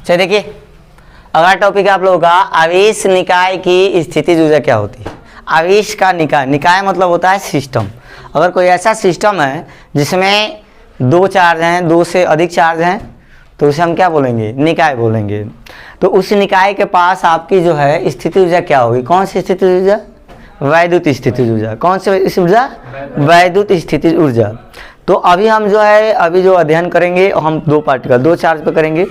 चलिए देखिए, अगला टॉपिक है आप लोगों का आवेश निकाय की स्थितिज ऊर्जा क्या होती है। आवेश का निकाय, निकाय मतलब होता है सिस्टम। अगर कोई ऐसा सिस्टम है जिसमें दो चार्ज हैं, दो से अधिक चार्ज हैं, तो उसे हम क्या बोलेंगे, निकाय बोलेंगे। तो उस निकाय के पास आपकी जो है स्थिति ऊर्जा क्या होगी, कौन सी स्थिति ऊर्जा, वैद्युत स्थिति ऊर्जा। कौन सी ऊर्जा, वैद्युत स्थिति ऊर्जा। तो अभी हम जो है अभी जो अध्ययन करेंगे हम दो पार्टिकल, दो चार्ज पे करेंगे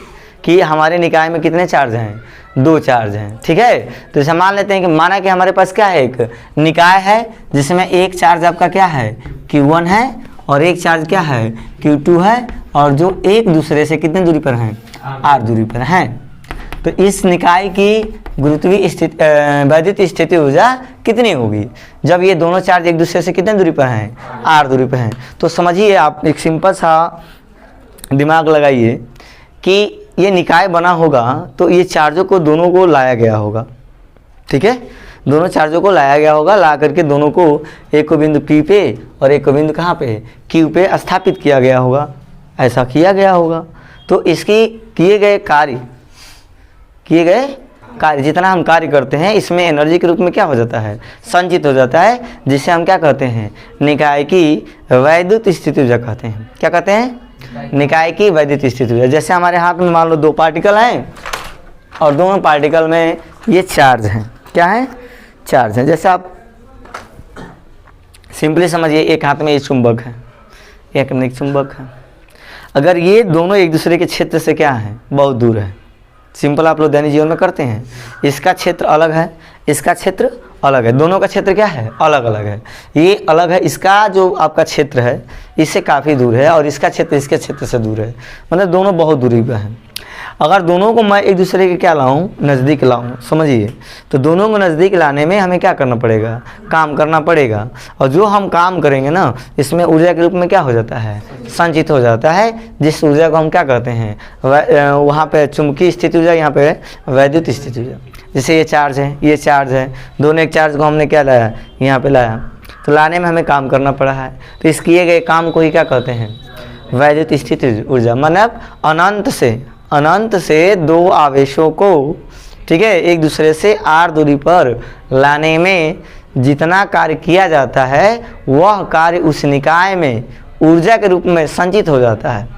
कि हमारे निकाय में कितने चार्ज हैं, दो चार्ज हैं, ठीक है। तो जैसे मान लेते हैं कि माना कि हमारे पास क्या है, एक निकाय है जिसमें एक चार्ज आपका क्या है Q1 है और एक चार्ज क्या है Q2 है, और जो एक दूसरे से कितने दूरी पर हैं, R दूरी पर हैं। तो इस निकाय की गुरुत्वीय स्थिति वैद्युत स्थिति ऊर्जा कितनी होगी जब ये दोनों चार्ज एक दूसरे से कितने दूरी पर हैं, R दूरी पर हैं। तो समझिए आप, एक सिंपल सा दिमाग लगाइए कि ये निकाय बना होगा तो ये चार्जों को दोनों को लाया गया होगा, ठीक है। दोनों चार्जों को लाया गया होगा, ला करके दोनों को, एक को बिंदु P पे और एक को बिंदु कहाँ पे, Q पे स्थापित किया गया होगा, ऐसा किया गया होगा। तो इसकी किए गए कार्य जितना हम कार्य करते हैं इसमें एनर्जी के रूप में क्या हो जाता है, संचित हो जाता है, जिसे हम क्या कहते हैं, निकाय की वैद्युत स्थिति ऊर्जा कहते हैं। क्या कहते हैं, निकाय की वैद्युत स्थिति ऊर्जा। जैसे हमारे हाथ में मान लो दो पार्टिकल हैं और दोनों पार्टिकल में ये चार्ज हैं, क्या है, चार्ज हैं। जैसे आप सिंपली समझिए, एक हाथ में ये चुंबक है, एक में एक चुंबक है। अगर ये दोनों एक दूसरे के क्षेत्र से क्या है, बहुत दूर है, सिंपल आप लोग दैनिक जीवन में करते हैं, इसका क्षेत्र अलग है, इसका क्षेत्र अलग है, दोनों का क्षेत्र क्या है, अलग अलग है। ये अलग है, इसका जो आपका क्षेत्र है इससे काफ़ी दूर है और इसका क्षेत्र इसके क्षेत्र से दूर है, मतलब दोनों बहुत दूरी पर हैं। अगर दोनों को मैं एक दूसरे के क्या लाऊं, नज़दीक लाऊं, समझिए, तो दोनों को नज़दीक लाने में हमें क्या करना पड़ेगा, काम करना पड़ेगा। और जो हम काम करेंगे ना, इसमें ऊर्जा के रूप में क्या हो जाता है, संचित हो जाता है, जिस ऊर्जा को हम क्या कहते हैं, वहाँ पे चुंबकीय स्थिति ऊर्जा, यहाँ पे वैद्युत स्थिति ऊर्जा। जैसे ये चार्ज है, ये चार्ज है, दोनों एक चार्ज को हमने क्या लाया, यहाँ पे लाया, तो लाने में हमें काम करना पड़ा है। तो इस किए गए काम को ही क्या कहते हैं, वैद्युत स्थिति ऊर्जा। मतलब अनंत से दो आवेशों को, ठीक है, एक दूसरे से R दूरी पर लाने में जितना कार्य किया जाता है वह कार्य उस निकाय में ऊर्जा के रूप में संचित हो जाता है,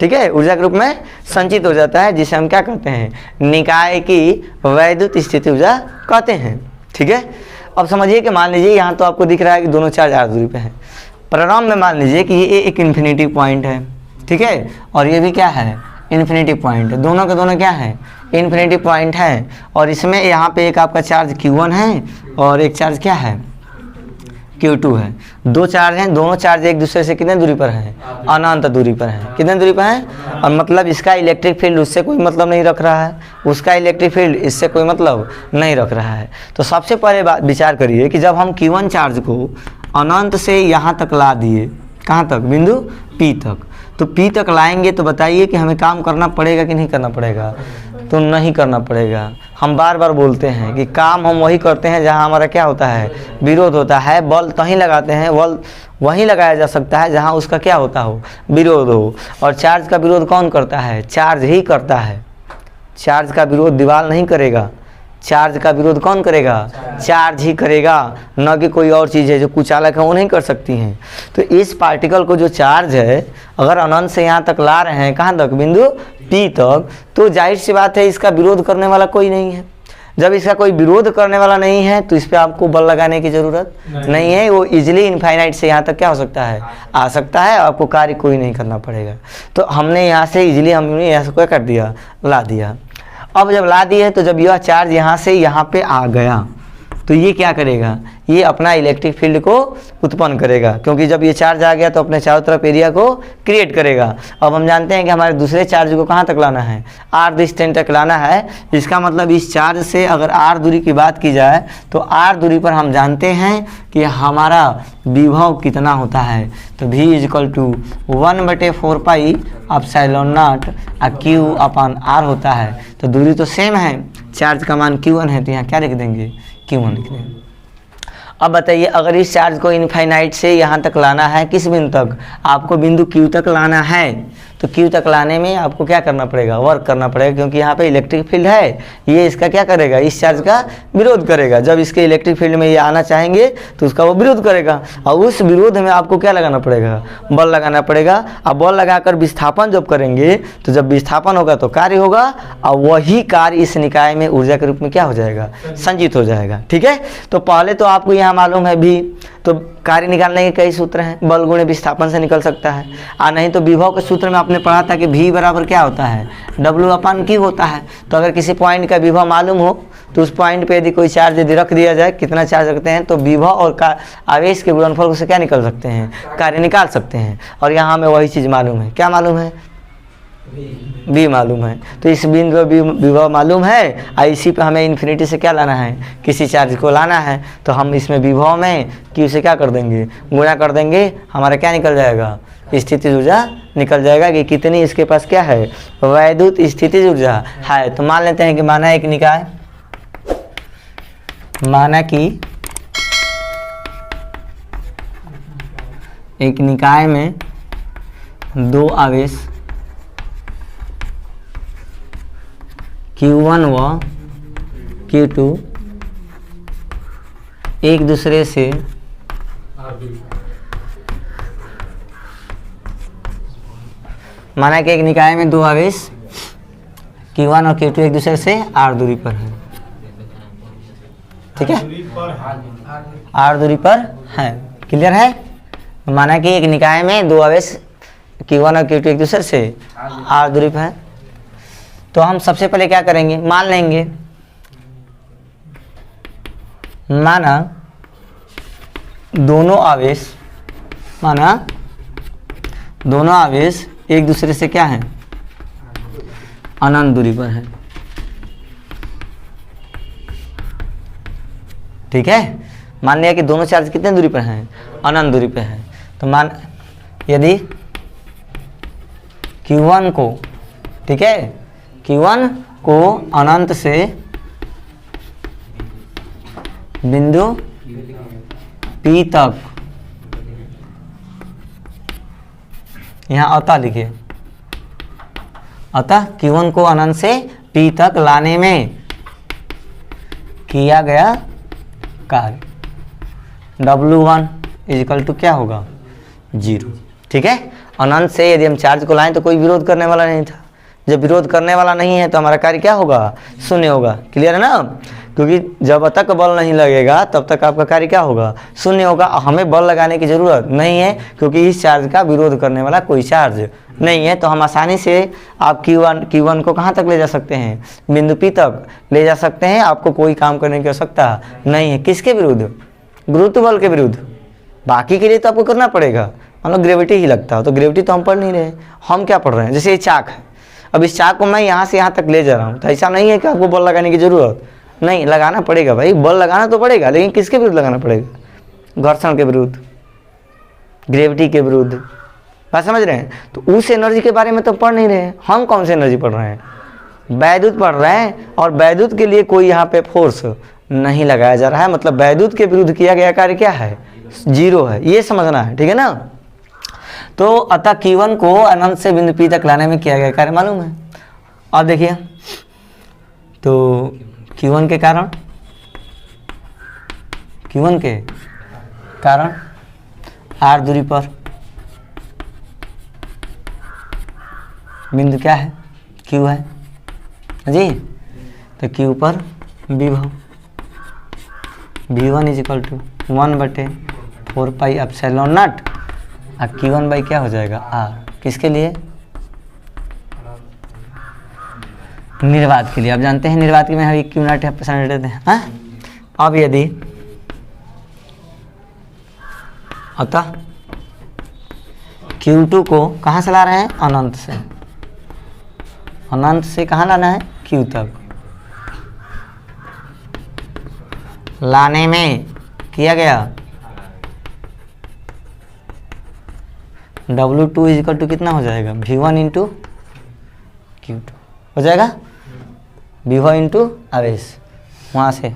ठीक है, ऊर्जा के रूप में संचित हो जाता है, जिसे हम क्या कहते हैं, निकाय की वैद्युत स्थिति ऊर्जा कहते हैं, ठीक है। अब समझिए कि मान लीजिए यहाँ तो आपको दिख रहा है कि दोनों चार्ज R दूरी पे हैं। परिणाम में मान लीजिए कि ये एक इन्फिनिटी पॉइंट है, ठीक है, और ये भी क्या है, इन्फिनिटी पॉइंट। दोनों के दोनों क्या है, इन्फिनिटी पॉइंट है। और इसमें यहाँ पे एक आपका चार्ज Q1 है और एक चार्ज क्या है, Q2 है। दो चार्ज हैं, दोनों चार्ज एक दूसरे से कितने दूरी पर हैं, अनंत दूरी पर हैं, कितने दूरी पर हैं। और मतलब इसका इलेक्ट्रिक फील्ड उससे कोई मतलब नहीं रख रहा है, उसका इलेक्ट्रिक फील्ड इससे कोई मतलब नहीं रख रहा है। तो सबसे पहले बात विचार करिए कि जब हम Q1 चार्ज को अनंत से यहाँ तक ला दिए, कहाँ तक, बिंदु P तक, तो P तक लाएंगे तो बताइए कि हमें काम करना पड़ेगा कि नहीं करना पड़ेगा, तो नहीं करना पड़ेगा। हम बार बार बोलते हैं कि काम हम वही करते हैं जहां हमारा क्या होता है, विरोध होता है। बल तहीं लगाते हैं, बल वहीं लगाया जा सकता है जहां उसका क्या होता हो, विरोध हो। और चार्ज का विरोध कौन करता है, चार्ज ही करता है। चार्ज का विरोध दीवार नहीं करेगा, चार्ज का विरोध कौन करेगा, चार्ज ही करेगा, न कि कोई और चीज़ है जो कुचालक है वो नहीं कर सकती हैं। तो इस पार्टिकल को जो चार्ज है अगर अनंत से यहाँ तक ला रहे हैं, कहाँ तक, बिंदु P तक, तो जाहिर सी बात है इसका विरोध करने वाला कोई नहीं है। जब इसका कोई विरोध करने वाला नहीं है तो इस पर आपको बल लगाने की ज़रूरत नहीं है, वो इजीली इनफाइनाइट से यहाँ तक क्या हो सकता है, आ सकता है, आपको कार्य कोई नहीं करना पड़ेगा। तो हमने यहाँ से इजीली हमने यहाँ से क्या कर दिया, ला दिया। अब जब ला दिए तो जब यह चार्ज यहाँ से यहाँ पे आ गया तो ये क्या करेगा, ये अपना इलेक्ट्रिक फील्ड को उत्पन्न करेगा, क्योंकि जब ये चार्ज आ गया तो अपने चारों तरफ एरिया को क्रिएट करेगा। अब हम जानते हैं कि हमारे दूसरे चार्ज को कहाँ तक लाना है, R डिस्टेंस तक लाना है। इसका मतलब इस चार्ज से अगर R दूरी की बात की जाए तो R दूरी पर हम जानते हैं कि हमारा विभव कितना होता है, तो V = 1/4 pi epsilon not Q/R होता है। तो दूरी तो सेम है, चार्ज का मान Q1 है, तो यहाँ क्या लिख देंगे, Q1 लिख देंगे। अब बताइए, अगर इस चार्ज को इनफाइनाइट से यहाँ तक लाना है, किस बिंदु तक, आपको बिंदु Q तक लाना है, तो Q तक लाने में आपको क्या करना पड़ेगा, वर्क करना पड़ेगा, क्योंकि यहाँ पे इलेक्ट्रिक फील्ड है, ये इसका क्या करेगा, इस चार्ज का विरोध करेगा। जब इसके इलेक्ट्रिक फील्ड में ये आना चाहेंगे तो उसका वो विरोध करेगा, और उस विरोध में आपको क्या लगाना पड़ेगा, बल लगाना पड़ेगा। अब बल लगाकर विस्थापन जब करेंगे तो जब विस्थापन होगा तो कार्य होगा, और वही कार्य इस निकाय में ऊर्जा के रूप में क्या हो जाएगा, संचित हो जाएगा। ठीक है, तो पहले तो आपको यहाँ मालूम है भी, तो कार्य निकालने के कई सूत्र हैं, बल गुणे विस्थापन से निकल सकता है, और नहीं तो विभव के सूत्र में आपने पढ़ा था कि V बराबर क्या होता है, W/Q होता है। तो अगर किसी पॉइंट का विभव मालूम हो तो उस पॉइंट पे यदि कोई चार्ज यदि रख दिया जाए, कितना चार्ज रखते हैं, तो विभव और आवेश के गुणनफल से क्या निकल सकते हैं, कार्य निकाल सकते हैं। और यहाँ हमें वही चीज़ मालूम है, क्या मालूम है, V मालूम है। तो इस बिंदु पर विभव मालूम है, और इसी पे हमें इन्फिनिटी से क्या लाना है, किसी चार्ज को लाना है। तो हम इसमें विभव में Q से क्या कर देंगे, गुणा कर देंगे, हमारा क्या निकल जाएगा, स्थितिज ऊर्जा निकल जाएगा कि कितनी इसके पास क्या है, वैद्युत स्थितिज ऊर्जा है। तो मान लेते हैं कि माना एक निकाय, माना कि एक निकाय में दो आवेश Q1 व Q2 एक दूसरे से माना कि एक निकाय में दो आवेश Q1 और Q2 एक दूसरे से r दूरी पर है। ठीक है, r दूरी पर है, क्लियर है। माना कि एक निकाय में दो आवेश Q1 और Q2 एक दूसरे से r दूरी पर है। तो हम सबसे पहले क्या करेंगे, मान लेंगे, माना दोनों आवेश एक दूसरे से क्या है, अनंत दूरी पर है। ठीक है, मान लिया कि दोनों चार्ज कितने दूरी पर हैं, अनंत दूरी पर है। तो मान यदि Q1 को, ठीक है, Q1 को अनंत से बिंदु P तक, यहाँ अतः लिखिए, अतः Q1 को अनंत से P तक लाने में किया गया कार्य W1 इक्वल टू क्या होगा, 0। ठीक है, अनंत से यदि हम चार्ज को लाएं तो कोई विरोध करने वाला नहीं था, जब विरोध करने वाला नहीं है तो हमारा कार्य क्या होगा, शून्य होगा। क्लियर है ना, क्योंकि जब तक बल नहीं लगेगा तब तक आपका कार्य क्या होगा, शून्य होगा। हमें बल लगाने की ज़रूरत नहीं है क्योंकि इस चार्ज का विरोध करने वाला कोई चार्ज नहीं है। तो हम आसानी से आप Q1 को कहाँ तक ले जा सकते हैं, बिंदु P तक ले जा सकते हैं। आपको कोई काम करने की आवश्यकता नहीं है। किसके विरुद्ध, गुरुत्व बल के विरुद्ध। बाकी के लिए तो आपको करना पड़ेगा, मान लो ग्रेविटी ही लगता हो तो ग्रेविटी तो हम पढ़ नहीं रहे, हम क्या पढ़ रहे हैं, जैसे ये चाक है, अब इस चाक को मैं यहाँ से यहाँ तक ले जा रहा हूँ, तो ऐसा नहीं है कि आपको बल लगाने की ज़रूरत नहीं, लगाना पड़ेगा भाई, बल लगाना तो पड़ेगा, लेकिन किसके विरुद्ध लगाना पड़ेगा, घर्षण के विरुद्ध, ग्रेविटी के विरुद्ध। बात समझ रहे हैं। तो उस एनर्जी के बारे में तो पढ़ नहीं रहे, हम कौन सी एनर्जी पढ़ रहे हैं, वैद्युत पढ़ रहे हैं। और वैद्युत के लिए कोई यहाँ पे फोर्स नहीं लगाया जा रहा है, मतलब वैद्युत के विरुद्ध किया गया कार्य क्या है, 0 है, ये समझना है। ठीक है ना। तो अतः Q1 को अनंत से बिंदु P तक लाने में किया गया कार्य मालूम है। अब देखिए, तो Q1 के कारण r दूरी पर बिंदु क्या है, Q है जी। तो Q पर विभव V1 equal to 1/4 pi epsilon naught, और Q1 बाई क्या हो जाएगा, R। किसके लिए, निर्वात के लिए। आप जानते हैं निर्वात के में हम Q0 % देते हैं। हाँ, अब यदि अतः Q2 को कहाँ से ला रहे हैं, अनंत से, अनंत से कहाँ लाना है, Q तक लाने में किया गया W2 इक्वल टू कितना हो जाएगा, V1 इंटू Q2 हो जाएगा, विभव इंटू आवेश। वहाँ से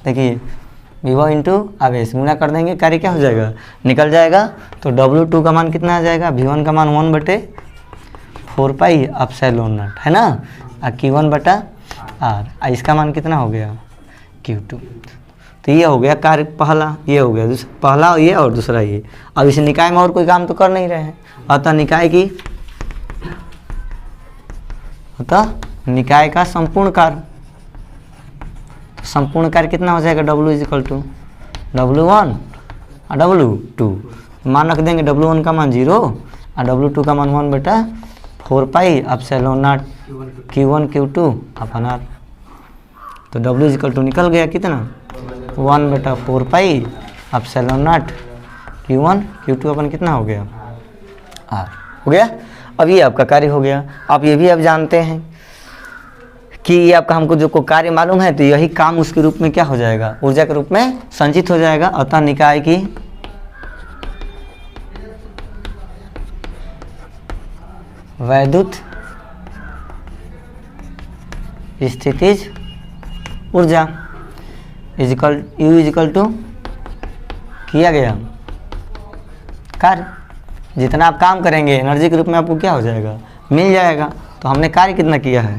देखिए विभव इंटू आवेश गुना कर देंगे, कार्य क्या हो जाएगा, निकल जाएगा। तो W2 का मान कितना आ जाएगा, V1 का मान 1/4 पाई एप्सिलॉन नॉट है ना, और Q1 बटा R। इसका मान कितना हो गया, Q2। तो ये हो गया कार्य पहला, ये हो गया पहला ये और दूसरा ये। अब इस निकाय में और कोई काम तो कर नहीं रहे हैं, अतः निकाय का संपूर्ण कार्य, संपूर्ण कार्य कितना हो जाएगा, W = W1 और W2। मान रख देंगे W1 का मान 0 और W2 का मान 1/4 pi epsilon not Q1 Q2 upon R। तो W = निकल गया कितना, 1/4 pi epsilon not Q1 Q2 अपन कितना हो गया, R हो गया। अब ये आपका कार्य हो गया। आप ये भी आप जानते हैं कि ये आपका हमको जो को कार्य मालूम है, तो यही काम उसके रूप में क्या हो जाएगा, ऊर्जा के रूप में संचित हो जाएगा। अतः निकाय की वैद्युत स्थितिज ऊर्जा U किया गया कार्य, जितना आप काम करेंगे एनर्जी के रूप में आपको क्या हो जाएगा, मिल जाएगा। तो हमने कार्य कितना किया है,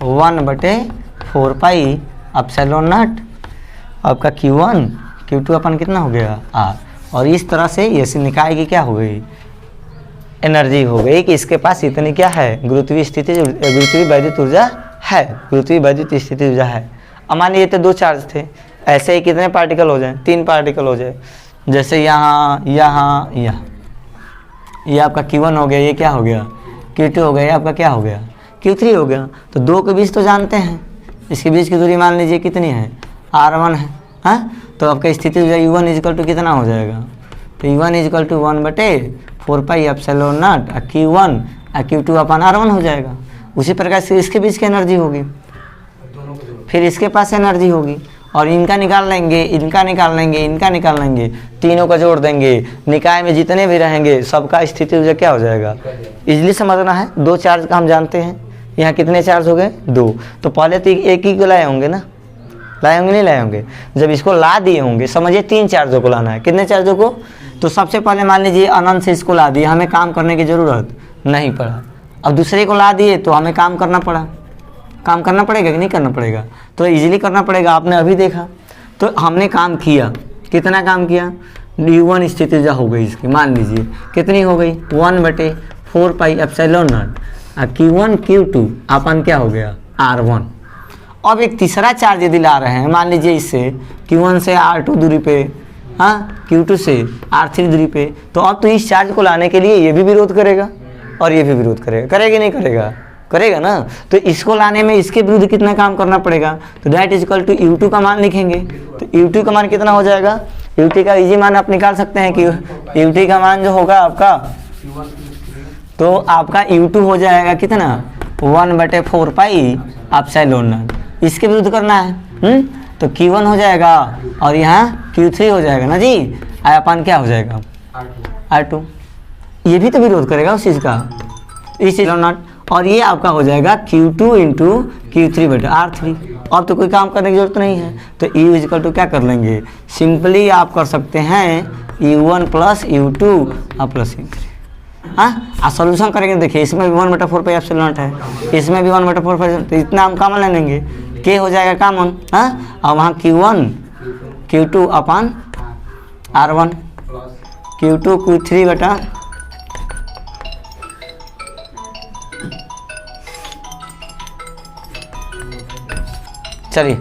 1/4 पाई एप्सिलॉन नॉट आपका Q1 Q2 अपन कितना हो गया, R। और इस तरह से ये निकाय की क्या हो गई, एनर्जी हो गई कि इसके पास इतनी क्या है, गुरुत्वीय वैद्युत ऊर्जा है, गुरुत्वीय वैद्युत स्थिति ऊर्जा है। अब मान लीजिए तो 2 चार्ज थे, ऐसे ही कितने पार्टिकल हो जाए, 3 पार्टिकल हो जाए, जैसे यहाँ यहाँ यहाँ, ये आपका Q1 हो गया, ये क्या हो गया Q2 हो गया, ये आपका क्या हो गया Q3 हो गया। तो 2 के बीच तो जानते हैं, इसके बीच की दूरी मान लीजिए कितनी है, R1 है, हाँ। तो आपका स्थिति ऊर्जा U1 = कितना हो जाएगा, तो U1 = 1/4 pi epsilon not Q1 और Q2 अपन R1 हो जाएगा। उसी प्रकार से इसके बीच की एनर्जी होगी, फिर इसके पास एनर्जी होगी, और इनका निकाल लेंगे, इनका निकाल लेंगे, इनका निकाल लेंगे, तीनों का जोड़ देंगे, निकाय में जितने भी रहेंगे सबका स्थिति ऊर्जा क्या हो जाएगा। इजली समझना है, 2 चार्ज का हम जानते हैं, यहाँ कितने चार्ज हो गए, 2। तो पहले तो एक ही को लाए होंगे ना, लाए होंगे नहीं लाए होंगे। जब इसको ला दिए होंगे, समझिए 3 चार्जों को लाना है, कितने चार्जों को, तो सबसे पहले मान लीजिए अनंत से इसको ला दिए, हमें काम करने की ज़रूरत नहीं पड़ा। अब दूसरे को ला दिए तो हमें काम करना पड़ा, काम करना पड़ेगा कि नहीं करना पड़ेगा, तो इजीली करना पड़ेगा। आपने अभी देखा, तो हमने काम किया, कितना काम किया, U1 स्थिति ऊर्जा हो गई इसकी, मान लीजिए कितनी हो गई, 1/4 pi epsilon not Q1 Q2 अपन क्या हो गया, R1। अब एक तीसरा चार्ज यदि ला रहे हैं, मान लीजिए इससे Q1 से R2 दूरी पे, हाँ, Q2 से R3 दूरी पे, तो अब तो इस चार्ज को लाने के लिए ये भी विरोध करेगा और ये भी विरोध करेगा, करेगा नहीं करेगा, करेगा ना। तो इसको लाने में इसके विरुद्ध कितना काम करना पड़ेगा, तो दैट = U2 का मान लिखेंगे। तो U2 का मान कितना हो जाएगा, U2 का इजी मान आप निकाल सकते हैं कि U2 का मान जो होगा आपका, तो आपका U2 हो जाएगा कितना, 1/4 पाई एप्सिलॉन नॉट। इसके विरुद्ध करना है, तो Q1 हो जाएगा और यहाँ Q3 हो जाएगा ना जी, अपन क्या हो जाएगा, R2। ये भी तो विरोध करेगा उस चीज़ का, इस एप्सिलॉन नॉट, और ये आपका हो जाएगा Q2 × Q3/R3। अब तो कोई काम करने की जरूरत नहीं है, तो U = क्या कर लेंगे, सिंपली आप कर सकते हैं U1 + U2 प्लस U3, हाँ। सोल्यूशन करेंगे, देखिए इसमें भी 1/4 पाई एप्सिलॉन नॉट है, इसमें भी 1/4 पाई, तो इतना हम कॉमन ले लेंगे, K हो जाएगा कॉमन, हाँ। और वहाँ Q1 Q2 अपन R1 Q2 Q3 चलिए।